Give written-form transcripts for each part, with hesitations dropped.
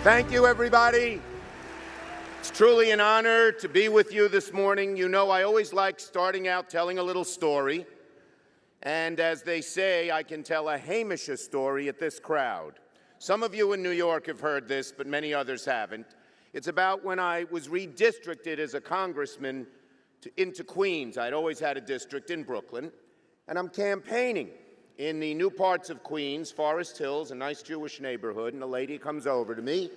Thank you, everybody. It's truly an honor to be with you this morning. You know, I always like starting out telling a little story. And as they say, I can tell a Hamisha story at this crowd. Some of you in New York have heard this, but many others haven't. It's about when I was redistricted as a congressman into Queens. I'd always had a district in Brooklyn. And I'm campaigning in the new parts of Queens, Forest Hills, a nice Jewish neighborhood, and a lady comes over to me,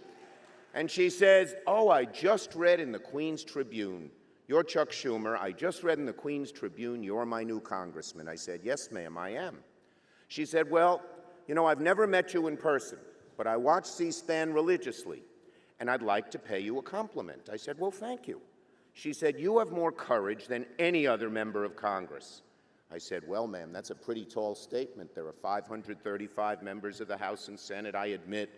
and she says, "Oh, I just read in the Queens Tribune. You're Chuck Schumer. I just read in the Queens Tribune you're my new congressman." I said, "Yes, ma'am, I am." She said, "Well, you know, I've never met you in person, but I watch C-SPAN religiously, and I'd like to pay you a compliment." I said, "Well, thank you." She said, "You have more courage than any other member of Congress." I said, "Well, ma'am, that's a pretty tall statement. There are 535 members of the House and Senate. I admit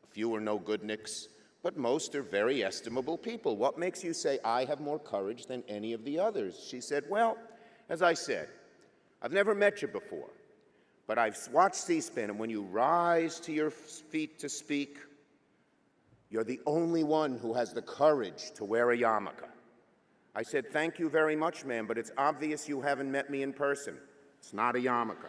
a few are no goodniks, but most are very estimable people. What makes you say I have more courage than any of the others?" She said, "Well, as I said, I've never met you before, but I've watched C-SPAN, and when you rise to your feet to speak, you're the only one who has the courage to wear a yarmulke." I said, "Thank you very much, ma'am, but it's obvious you haven't met me in person. It's not a yarmulke."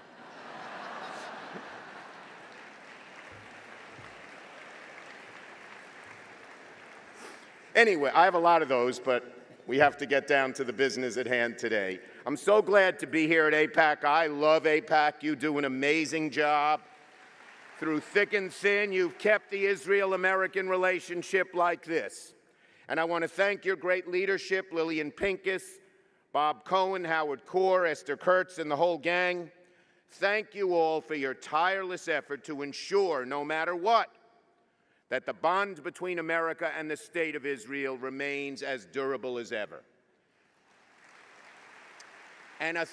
Anyway, I have a lot of those, but we have to get down to the business at hand today. I'm so glad to be here at AIPAC. I love AIPAC. You do an amazing job. Through thick and thin, you've kept the Israel-American relationship like this. And I want to thank your great leadership, Lillian Pincus, Bob Cohen, Howard Kaur, Esther Kurtz, and the whole gang. Thank you all for your tireless effort to ensure, no matter what, that the bond between America and the State of Israel remains as durable as ever. And a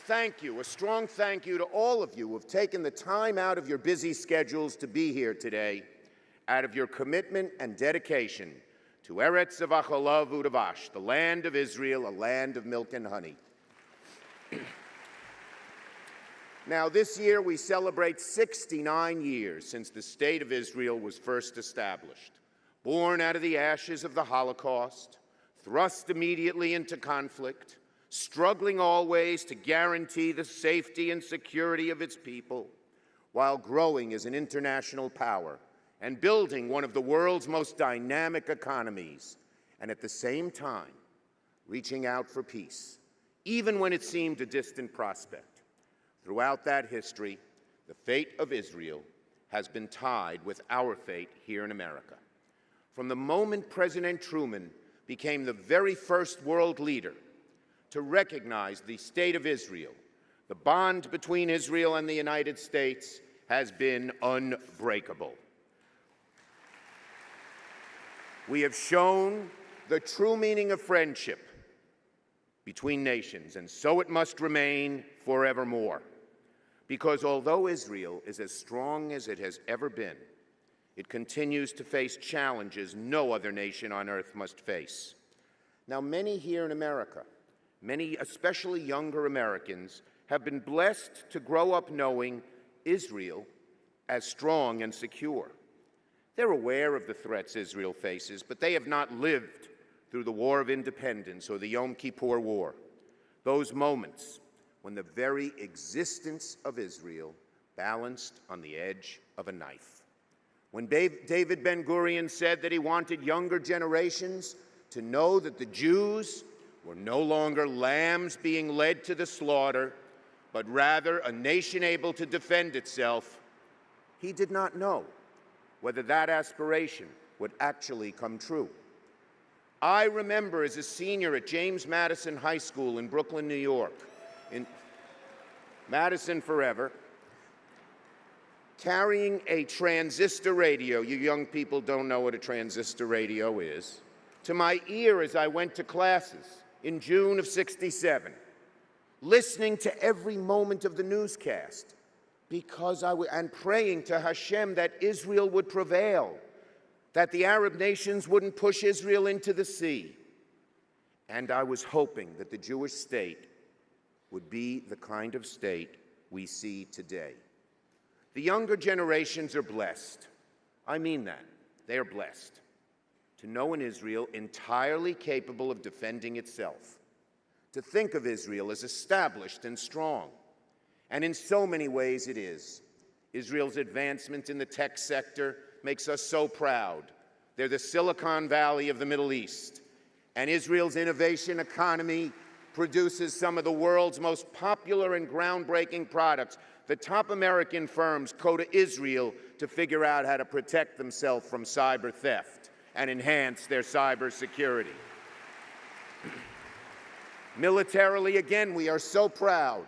strong thank you to all of you who have taken the time out of your busy schedules to be here today, out of your commitment and dedication to Eretz Zevachalav Udavash, the land of Israel, a land of milk and honey. Now, this year we celebrate 69 years since the State of Israel was first established. Born out of the ashes of the Holocaust, thrust immediately into conflict, struggling always to guarantee the safety and security of its people, while growing as an international power and building one of the world's most dynamic economies, and at the same time, reaching out for peace, even when it seemed a distant prospect. Throughout that history, the fate of Israel has been tied with our fate here in America. From the moment President Truman became the very first world leader to recognize the State of Israel, the bond between Israel and the United States has been unbreakable. We have shown the true meaning of friendship between nations, and so it must remain forevermore. Because although Israel is as strong as it has ever been, it continues to face challenges no other nation on earth must face. Now, many here in America, many especially younger Americans, have been blessed to grow up knowing Israel as strong and secure. They're aware of the threats Israel faces, but they have not lived through the War of Independence or the Yom Kippur War, those moments when the very existence of Israel balanced on the edge of a knife. When David Ben-Gurion said that he wanted younger generations to know that the Jews were no longer lambs being led to the slaughter, but rather a nation able to defend itself, he did not know whether that aspiration would actually come true. I remember as a senior at James Madison High School in Brooklyn, New York, in Madison forever, carrying a transistor radio, you young people don't know what a transistor radio is, to my ear as I went to classes in June of '67, listening to every moment of the newscast, because and praying to Hashem that Israel would prevail, that the Arab nations wouldn't push Israel into the sea. And I was hoping that the Jewish state would be the kind of state we see today. The younger generations are blessed. I mean that. They are blessed to know an Israel entirely capable of defending itself, to think of Israel as established and strong. And in so many ways it is. Israel's advancement in the tech sector makes us so proud. They're the Silicon Valley of the Middle East. And Israel's innovation economy produces some of the world's most popular and groundbreaking products. The top American firms go to Israel to figure out how to protect themselves from cyber theft and enhance their cyber security. Militarily, again, we are so proud.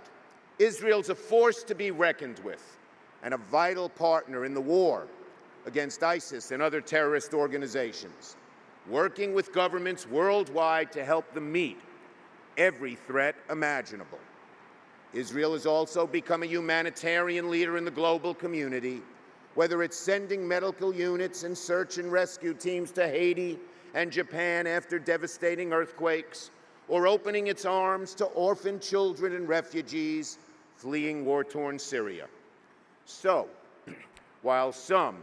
Israel's a force to be reckoned with and a vital partner in the war against ISIS and other terrorist organizations, working with governments worldwide to help them meet every threat imaginable. Israel has also become a humanitarian leader in the global community, whether it's sending medical units and search and rescue teams to Haiti and Japan after devastating earthquakes, or opening its arms to orphan children and refugees fleeing war-torn Syria. So, while some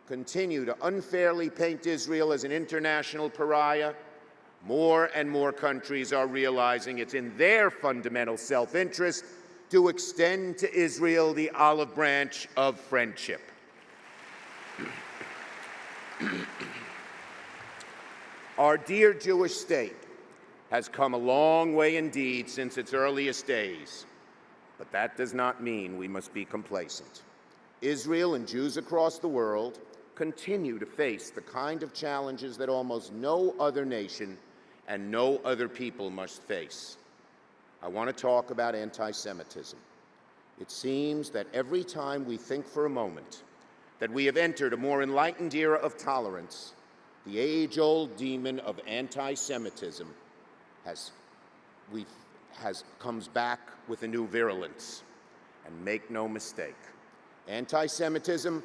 continue to unfairly paint Israel as an international pariah, more and more countries are realizing it's in their fundamental self-interest to extend to Israel the olive branch of friendship. Our dear Jewish state has come a long way indeed since its earliest days, but that does not mean we must be complacent. Israel and Jews across the world continue to face the kind of challenges that almost no other nation and no other people must face. I want to talk about anti-Semitism. It seems that every time we think for a moment that we have entered a more enlightened era of tolerance, the age-old demon of anti-Semitism comes back with a new virulence. And make no mistake, anti-Semitism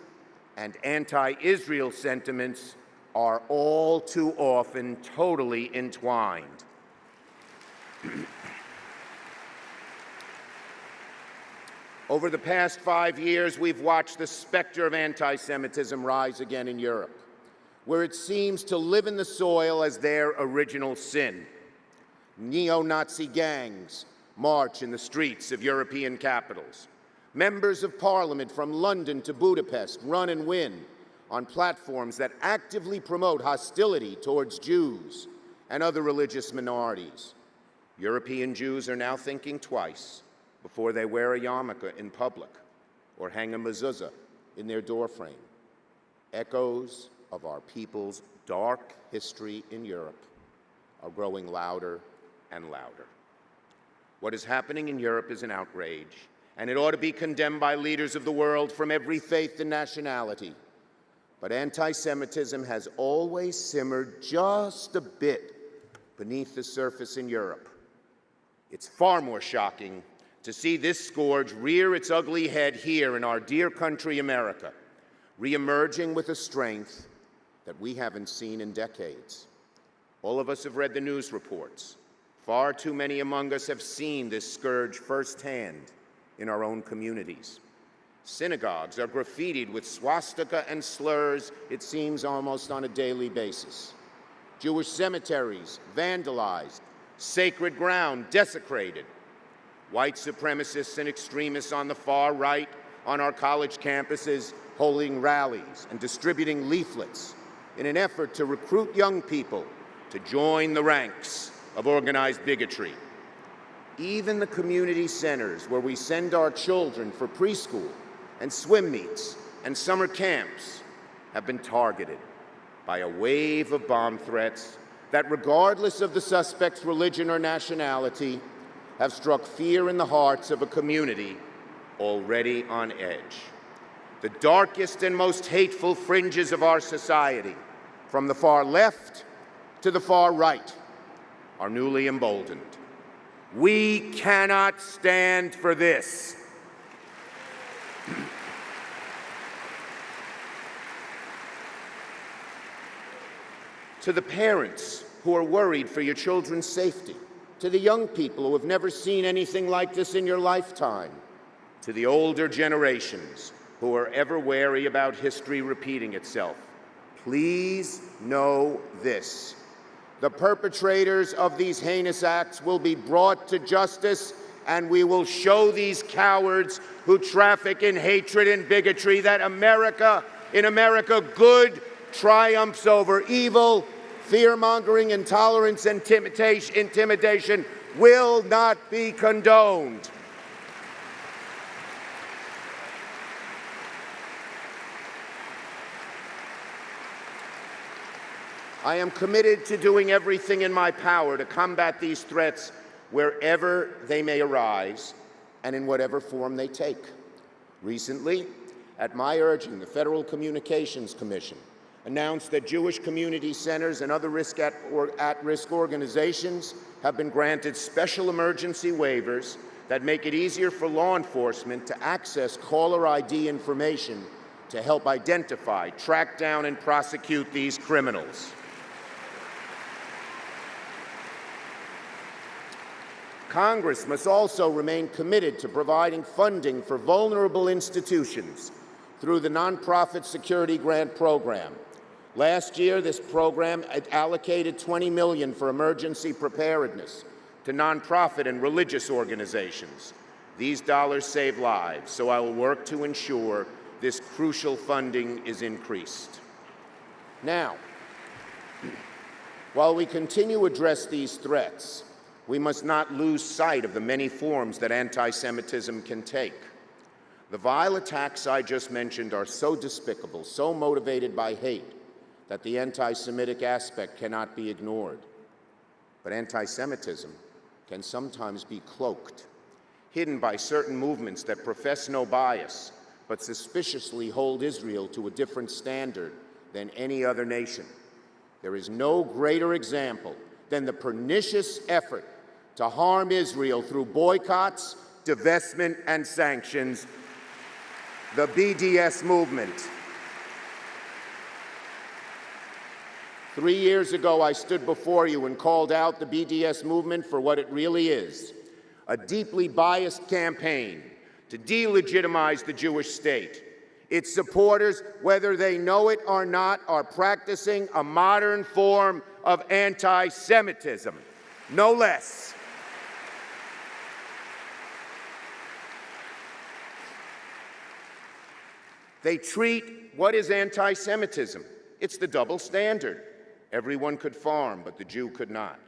and anti-Israel sentiments are all too often totally entwined. Over the past 5 years, we've watched the specter of anti-Semitism rise again in Europe, where it seems to live in the soil as their original sin. Neo-Nazi gangs march in the streets of European capitals. Members of parliament from London to Budapest run and win on platforms that actively promote hostility towards Jews and other religious minorities. European Jews are now thinking twice before they wear a yarmulke in public or hang a mezuzah in their doorframe. Echoes of our people's dark history in Europe are growing louder and louder. What is happening in Europe is an outrage, and it ought to be condemned by leaders of the world from every faith and nationality. But anti-Semitism has always simmered just a bit beneath the surface in Europe. It's far more shocking to see this scourge rear its ugly head here in our dear country, America, re-emerging with a strength that we haven't seen in decades. All of us have read the news reports. Far too many among us have seen this scourge firsthand in our own communities. Synagogues are graffitied with swastika and slurs, it seems, almost on a daily basis. Jewish cemeteries vandalized, sacred ground desecrated. White supremacists and extremists on the far right on our college campuses holding rallies and distributing leaflets in an effort to recruit young people to join the ranks of organized bigotry. Even the community centers where we send our children for preschool and swim meets and summer camps have been targeted by a wave of bomb threats that, regardless of the suspect's religion or nationality, have struck fear in the hearts of a community already on edge. The darkest and most hateful fringes of our society, from the far left to the far right, are newly emboldened. We cannot stand for this. To the parents who are worried for your children's safety, to the young people who have never seen anything like this in your lifetime, to the older generations who are ever wary about history repeating itself, Please know this. The perpetrators of these heinous acts will be brought to justice, and we will show these cowards who traffic in hatred and bigotry that in America, good triumphs over evil. Fear-mongering, intolerance, and intimidation will not be condoned. I am committed to doing everything in my power to combat these threats wherever they may arise and in whatever form they take. Recently, at my urging, the Federal Communications Commission announced that Jewish community centers and other at-risk organizations have been granted special emergency waivers that make it easier for law enforcement to access caller ID information to help identify, track down, and prosecute these criminals. Congress must also remain committed to providing funding for vulnerable institutions through the Nonprofit Security Grant Program. Last year, this program allocated $20 million for emergency preparedness to nonprofit and religious organizations. These dollars save lives, so I will work to ensure this crucial funding is increased. Now, while we continue to address these threats, we must not lose sight of the many forms that anti-Semitism can take. The vile attacks I just mentioned are so despicable, so motivated by hate, that the anti-Semitic aspect cannot be ignored. But anti-Semitism can sometimes be cloaked, hidden by certain movements that profess no bias, but suspiciously hold Israel to a different standard than any other nation. There is no greater example than the pernicious effort to harm Israel through boycotts, divestment, and sanctions, the BDS movement. 3 years ago, I stood before you and called out the BDS movement for what it really is, a deeply biased campaign to delegitimize the Jewish state. Its supporters, whether they know it or not, are practicing a modern form of anti-Semitism, no less. They treat what is anti-Semitism. It's the double standard. Everyone could farm, but the Jew could not.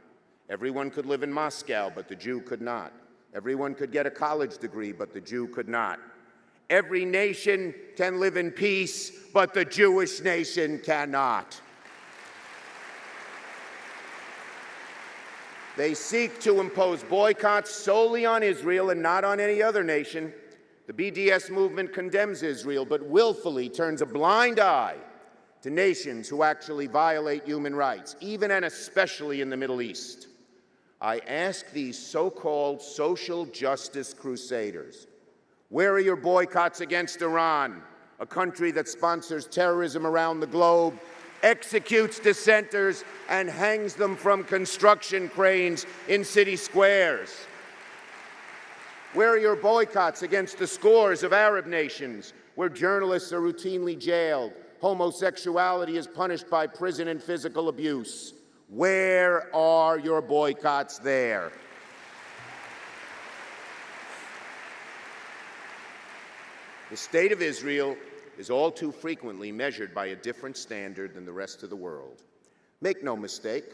Everyone could live in Moscow, but the Jew could not. Everyone could get a college degree, but the Jew could not. Every nation can live in peace, but the Jewish nation cannot. They seek to impose boycotts solely on Israel and not on any other nation. The BDS movement condemns Israel, but willfully turns a blind eye to nations who actually violate human rights, even and especially in the Middle East. I ask these so-called social justice crusaders, where are your boycotts against Iran, a country that sponsors terrorism around the globe, executes dissenters, and hangs them from construction cranes in city squares? Where are your boycotts against the scores of Arab nations where journalists are routinely jailed, homosexuality is punished by prison and physical abuse? Where are your boycotts there? The state of Israel is all too frequently measured by a different standard than the rest of the world. Make no mistake,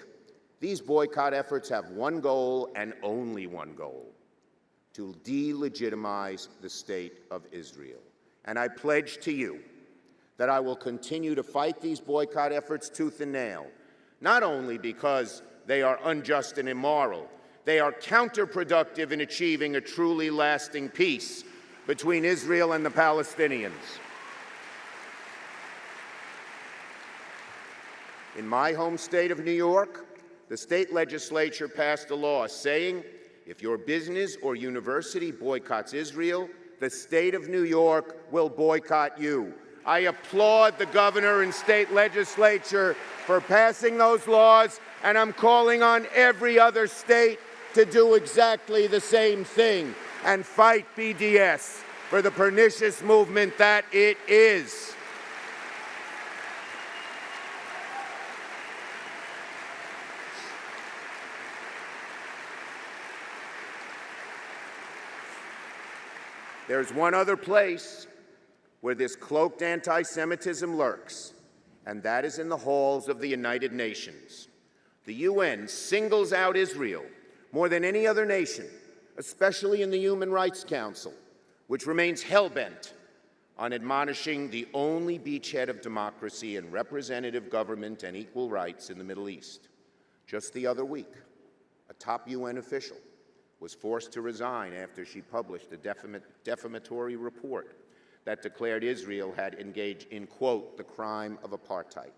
these boycott efforts have one goal and only one goal: to delegitimize the state of Israel. And I pledge to you that I will continue to fight these boycott efforts tooth and nail, not only because they are unjust and immoral, they are counterproductive in achieving a truly lasting peace between Israel and the Palestinians. In my home state of New York, the state legislature passed a law saying if your business or university boycotts Israel, the state of New York will boycott you. I applaud the governor and state legislature for passing those laws, and I'm calling on every other state to do exactly the same thing and fight BDS for the pernicious movement that it is. There's one other place where this cloaked anti-Semitism lurks, and that is in the halls of the United Nations. The UN singles out Israel more than any other nation, especially in the Human Rights Council, which remains hell-bent on admonishing the only beachhead of democracy and representative government and equal rights in the Middle East. Just the other week, a top UN official was forced to resign after she published a defamatory report that declared Israel had engaged in, quote, the crime of apartheid.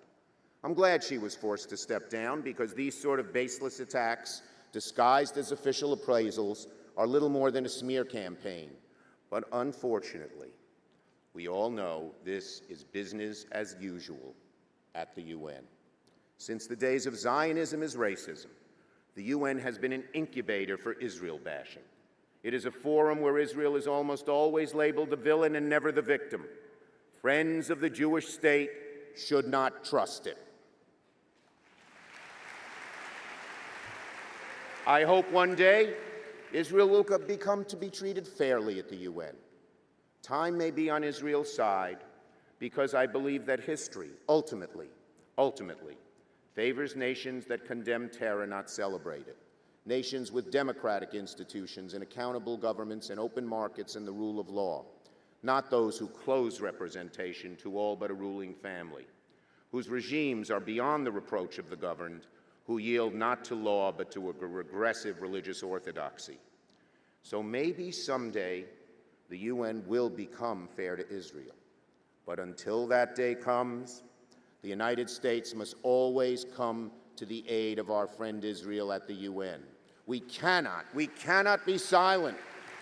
I'm glad she was forced to step down, because these sort of baseless attacks, disguised as official appraisals, are little more than a smear campaign. But unfortunately, we all know this is business as usual at the UN. Since the days of Zionism is racism, the UN has been an incubator for Israel bashing. It is a forum where Israel is almost always labeled the villain and never the victim. Friends of the Jewish state should not trust it. I hope one day Israel will become to be treated fairly at the UN. Time may be on Israel's side, because I believe that history ultimately favors nations that condemn terror, not celebrate it. Nations with democratic institutions and accountable governments and open markets and the rule of law, not those who close representation to all but a ruling family, whose regimes are beyond the reproach of the governed, who yield not to law but to a regressive religious orthodoxy. So maybe someday the UN will become fair to Israel. But until that day comes, the United States must always come to the aid of our friend Israel at the UN. We cannot be silent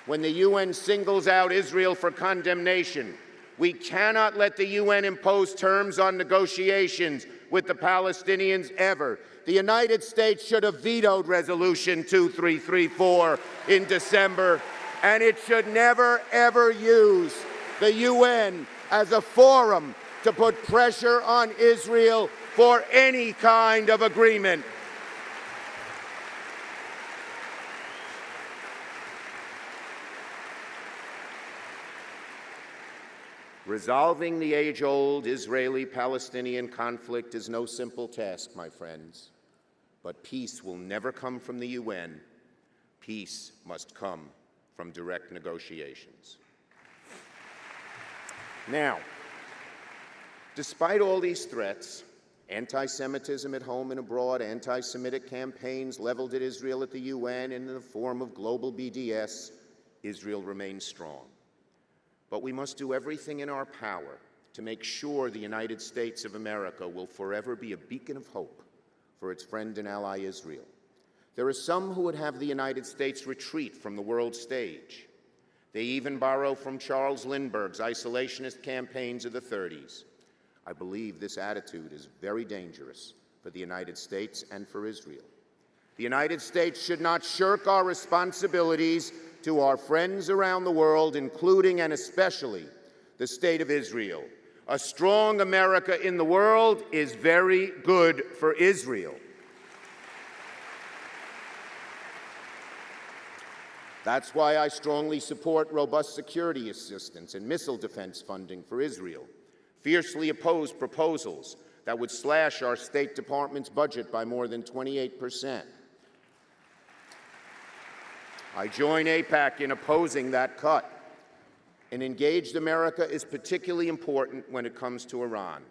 when the UN singles out Israel for condemnation. We cannot let the UN impose terms on negotiations with the Palestinians ever. The United States should have vetoed Resolution 2334 in December, and it should never, ever use the UN as a forum to put pressure on Israel for any kind of agreement. Resolving the age-old Israeli-Palestinian conflict is no simple task, my friends. But peace will never come from the UN. Peace must come from direct negotiations. Now, despite all these threats, anti-Semitism at home and abroad, anti-Semitic campaigns leveled at Israel at the UN and in the form of global BDS, Israel remains strong. But we must do everything in our power to make sure the United States of America will forever be a beacon of hope for its friend and ally Israel. There are some who would have the United States retreat from the world stage. They even borrow from Charles Lindbergh's isolationist campaigns of the 30s. I believe this attitude is very dangerous for the United States and for Israel. The United States should not shirk our responsibilities to our friends around the world, including and especially the State of Israel. A strong America in the world is very good for Israel. That's why I strongly support robust security assistance and missile defense funding for Israel, fiercely oppose proposals that would slash our State Department's budget by more than 28%. I join AIPAC in opposing that cut. An engaged America is particularly important when it comes to Iran,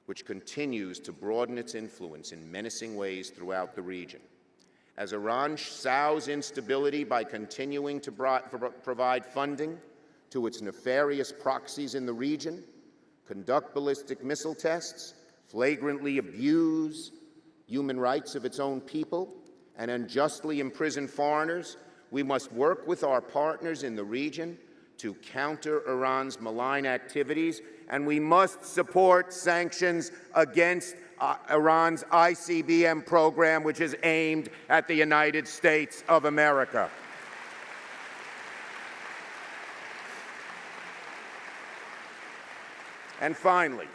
which continues to broaden its influence in menacing ways throughout the region. As Iran sows instability by continuing to provide funding to its nefarious proxies in the region, conduct ballistic missile tests, flagrantly abuse human rights of its own people, and unjustly imprison foreigners, we must work with our partners in the region to counter Iran's malign activities, and we must support sanctions against Iran's ICBM program, which is aimed at the United States of America. And finally,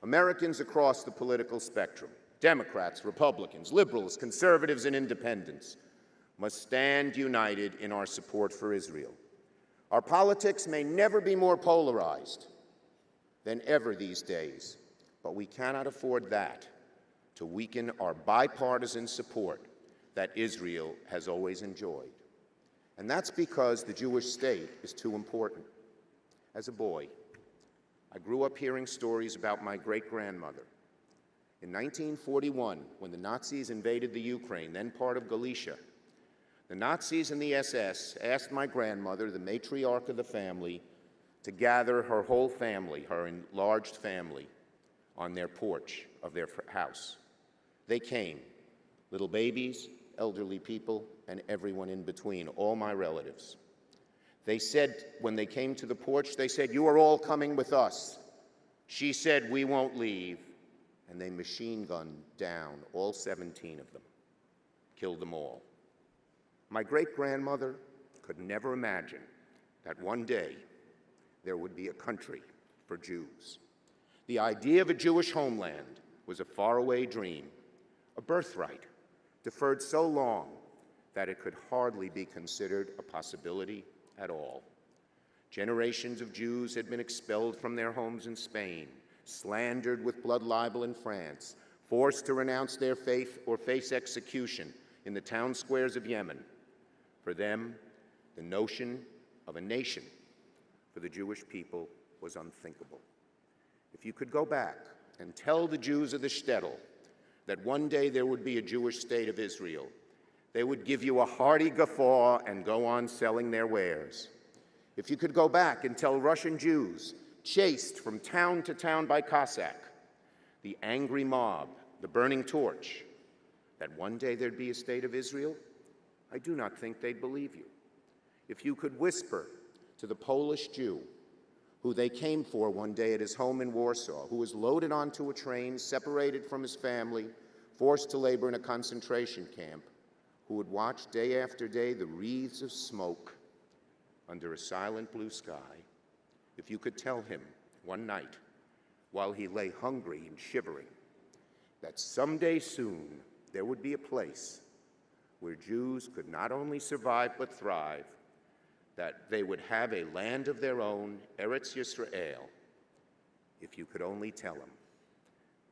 Americans across the political spectrum, Democrats, Republicans, liberals, conservatives, and independents, must stand united in our support for Israel. Our politics may never be more polarized than ever these days, but we cannot afford that to weaken our bipartisan support that Israel has always enjoyed. And that's because the Jewish state is too important. As a boy, I grew up hearing stories about my great-grandmother. In 1941, when the Nazis invaded the Ukraine, then part of Galicia, the Nazis and the SS asked my grandmother, the matriarch of the family, to gather her whole family, her enlarged family, on their porch of their house. They came, little babies, elderly people, and everyone in between, all my relatives. They said, when they came to the porch, they said, "You are all coming with us." She said, "We won't leave." And they machine gunned down all 17 of them, killed them all. My great-grandmother could never imagine that one day there would be a country for Jews. The idea of a Jewish homeland was a faraway dream, a birthright, deferred so long that it could hardly be considered a possibility at all. Generations of Jews had been expelled from their homes in Spain, slandered with blood libel in France, forced to renounce their faith or face execution in the town squares of Yemen. For them, the notion of a nation for the Jewish people was unthinkable. If you could go back and tell the Jews of the shtetl that one day there would be a Jewish state of Israel, they would give you a hearty guffaw and go on selling their wares. If you could go back and tell Russian Jews, chased from town to town by Cossack, the angry mob, the burning torch, that one day there'd be a state of Israel, I do not think they'd believe you. If you could whisper to the Polish Jew, who they came for one day at his home in Warsaw, who was loaded onto a train, separated from his family, forced to labor in a concentration camp, who would watch day after day the wreaths of smoke under a silent blue sky, if you could tell him one night, while he lay hungry and shivering, that someday soon there would be a place where Jews could not only survive but thrive, that they would have a land of their own, Eretz Yisrael, if you could only tell him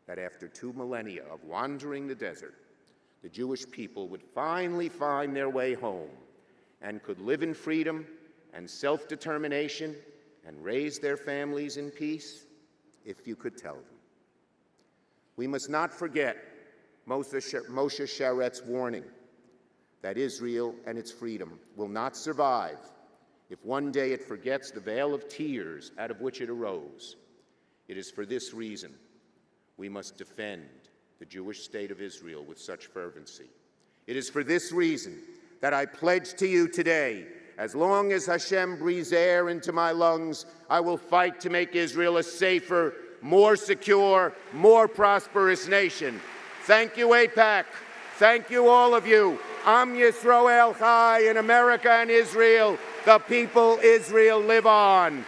that after 2 millennia of wandering the desert, the Jewish people would finally find their way home and could live in freedom and self-determination and raise their families in peace, if you could tell them. We must not forget Moshe Sharet's warning that Israel and its freedom will not survive if one day it forgets the veil of tears out of which it arose. It is for this reason we must defend the Jewish state of Israel with such fervency. It is for this reason that I pledge to you today, as long as Hashem breathes air into my lungs, I will fight to make Israel a safer, more secure, more prosperous nation. Thank you, AIPAC. Thank you, all of you. Am Yisrael Chai, in America and Israel. The people Israel live on.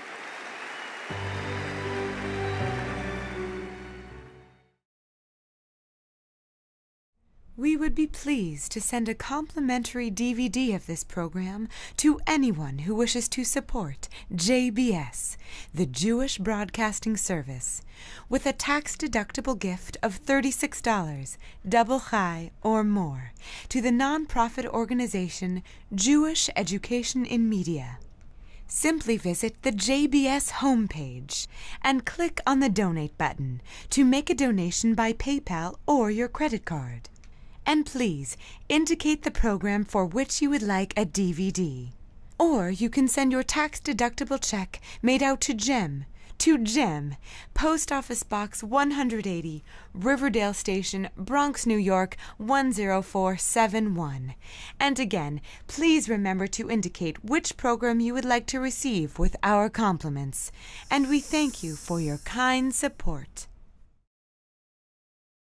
We would be pleased to send a complimentary DVD of this program to anyone who wishes to support JBS, the Jewish Broadcasting Service, with a tax-deductible gift of $36, double chai or more, to the nonprofit organization Jewish Education in Media. Simply visit the JBS homepage and click on the Donate button to make a donation by PayPal or your credit card. And please indicate the program for which you would like a DVD. Or you can send your tax-deductible check made out to Jem, Post Office Box 180, Riverdale Station, Bronx, New York 10471. And again, please remember to indicate which program you would like to receive with our compliments. And we thank you for your kind support.